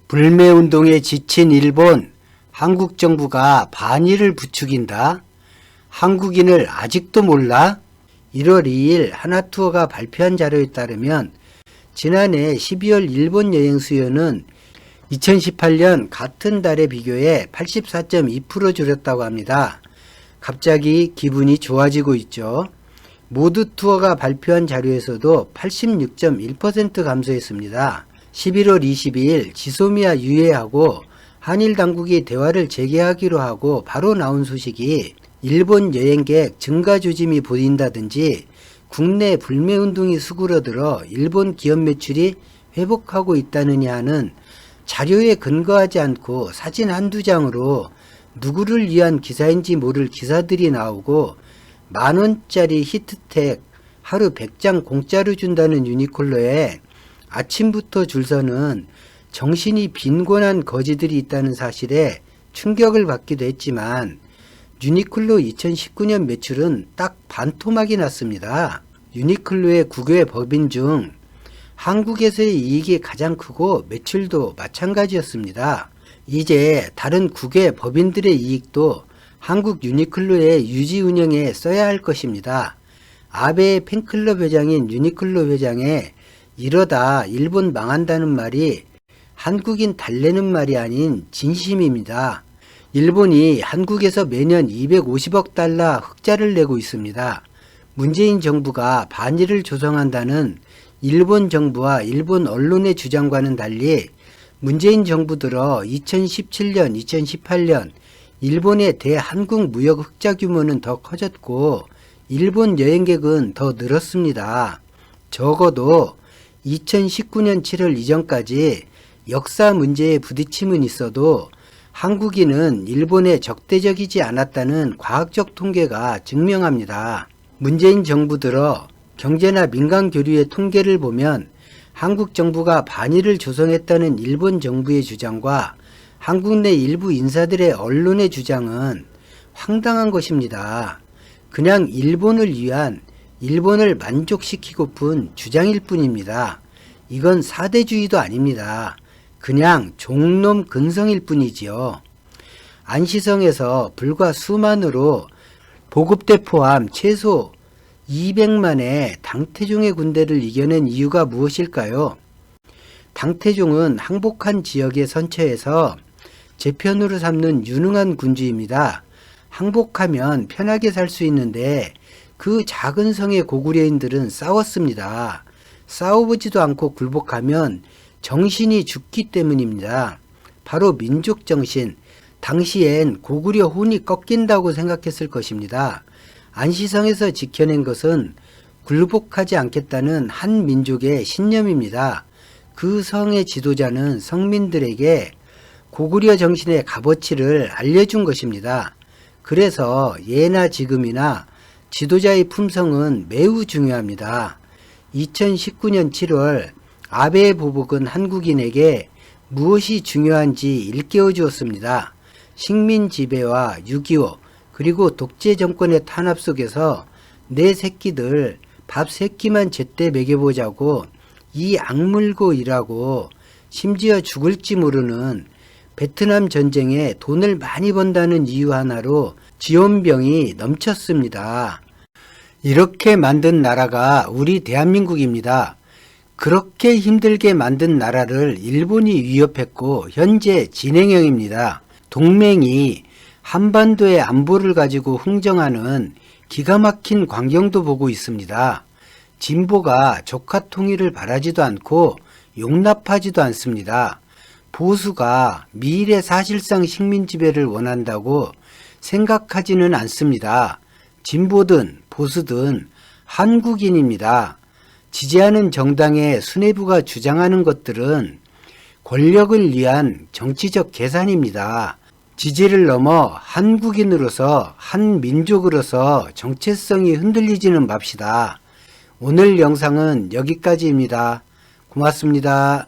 불매운동에 지친 일본, 한국 정부가 반일을 부추긴다? 한국인을 아직도 몰라? 1월 2일 하나투어가 발표한 자료에 따르면 지난해 12월 일본 여행 수요는 2018년 같은 달에 비교해 84.2% 줄였다고 합니다. 갑자기 기분이 좋아지고 있죠. 모두 투어가 발표한 자료에서도 86.1% 감소했습니다. 11월 22일 지소미아 유해하고 한일 당국이 대화를 재개하기로 하고 바로 나온 소식이 일본 여행객 증가 조짐이 보인다든지 국내 불매운동이 수그러들어 일본 기업 매출이 회복하고 있다느냐 하는 자료에 근거하지 않고 사진 한두 장으로 누구를 위한 기사인지 모를 기사들이 나오고 만원짜리 히트텍 하루 100장 공짜로 준다는 유니클로에 아침부터 줄서는 정신이 빈곤한 거지들이 있다는 사실에 충격을 받기도 했지만 유니클로 2019년 매출은 딱 반토막이 났습니다. 유니클로의 국외 법인 중 한국에서의 이익이 가장 크고 매출도 마찬가지였습니다. 이제 다른 국외 법인들의 이익도 한국 유니클로의 유지 운영에 써야 할 것입니다. 아베의 팬클럽 회장인 유니클로 회장의 이러다 일본 망한다는 말이 한국인 달래는 말이 아닌 진심입니다. 일본이 한국에서 매년 250억 달러 흑자를 내고 있습니다. 문재인 정부가 반일을 조성한다는 일본 정부와 일본 언론의 주장과는 달리 문재인 정부 들어 2017년, 2018년 일본의 대한국 무역 흑자 규모는 더 커졌고 일본 여행객은 더 늘었습니다. 적어도 2019년 7월 이전까지 역사 문제에 부딪힘은 있어도 한국인은 일본에 적대적이지 않았다는 과학적 통계가 증명합니다. 문재인 정부 들어 경제나 민간 교류의 통계를 보면 한국 정부가 반일을 조성했다는 일본 정부의 주장과 한국 내 일부 인사들의 언론의 주장은 황당한 것입니다. 그냥 일본을 위한 일본을 만족시키고픈 주장일 뿐입니다. 이건 사대주의도 아닙니다. 그냥 종놈 근성일 뿐이지요. 안시성에서 불과 수만으로 보급대 포함 최소 200만의 당태종의 군대를 이겨낸 이유가 무엇일까요? 당태종은 항복한 지역에 선처해서 제 편으로 삼는 유능한 군주입니다. 항복하면 편하게 살 수 있는데 그 작은 성의 고구려인들은 싸웠습니다. 싸워보지도 않고 굴복하면 정신이 죽기 때문입니다. 바로 민족정신, 당시엔 고구려 혼이 꺾인다고 생각했을 것입니다. 안시성에서 지켜낸 것은 굴복하지 않겠다는 한 민족의 신념입니다. 그 성의 지도자는 성민들에게 고구려 정신의 값어치를 알려준 것입니다. 그래서 예나 지금이나 지도자의 품성은 매우 중요합니다. 2019년 7월 아베의 보복은 한국인에게 무엇이 중요한지 일깨워 주었습니다. 식민 지배와 6.25 그리고 독재 정권의 탄압 속에서 내 새끼들 밥 3끼만 제때 먹여보자고 이 악물고 일하고 심지어 죽을지 모르는 베트남 전쟁에 돈을 많이 번다는 이유 하나로 지원병이 넘쳤습니다. 이렇게 만든 나라가 우리 대한민국입니다. 그렇게 힘들게 만든 나라를 일본이 위협했고 현재 진행형입니다. 동맹이 한반도의 안보를 가지고 흥정하는 기가 막힌 광경도 보고 있습니다. 진보가 조카 통일을 바라지도 않고 용납하지도 않습니다. 보수가 미일의 사실상 식민 지배를 원한다고 생각하지는 않습니다. 진보든 보수든 한국인입니다. 지지하는 정당의 수뇌부가 주장하는 것들은 권력을 위한 정치적 계산입니다. 지지를 넘어 한국인으로서 한민족으로서 정체성이 흔들리지는 맙시다. 오늘 영상은 여기까지입니다. 고맙습니다.